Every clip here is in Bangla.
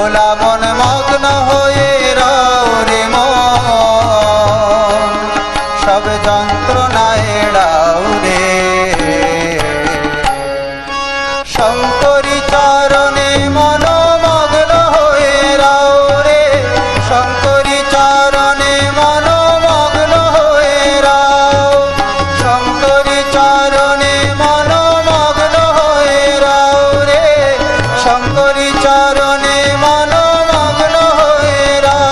ভোলা মন মগ্ন হয়ে রাও রে মন, সব যন্ত্রণা এড়াও রে। শঙ্করী চরণে মন মগ্ন হয়ে রাও রে, শঙ্করী চরণে মন মগ্ন হয়ে রাও, শঙ্করী চরণে মন মগ্ন হয়ে রাও রে, শঙ্করী চরণে মন মগ্ন হয়ে রাও।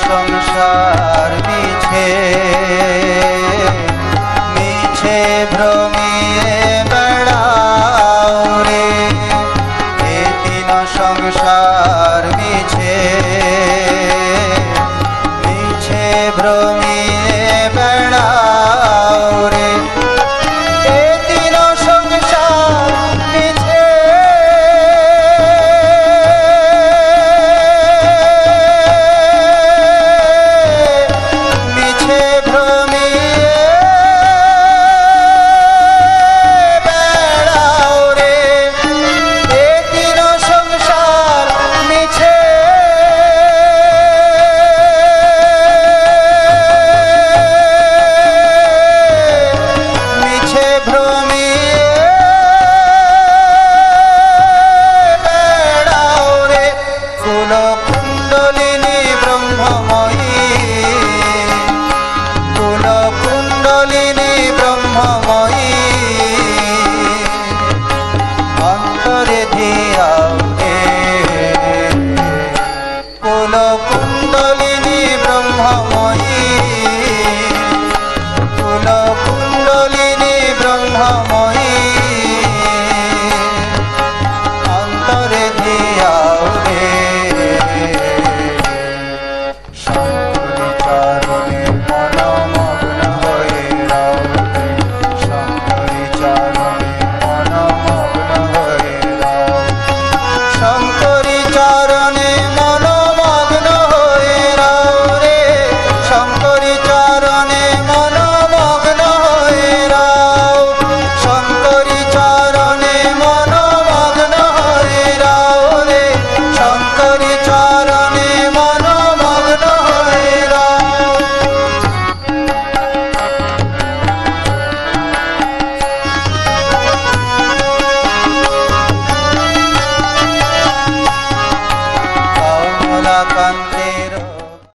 সংসার মিছে মিছে ভ্রমিয়ে বেড়াও রে, এ তিন সংসার মিছে মিছে ভ্রম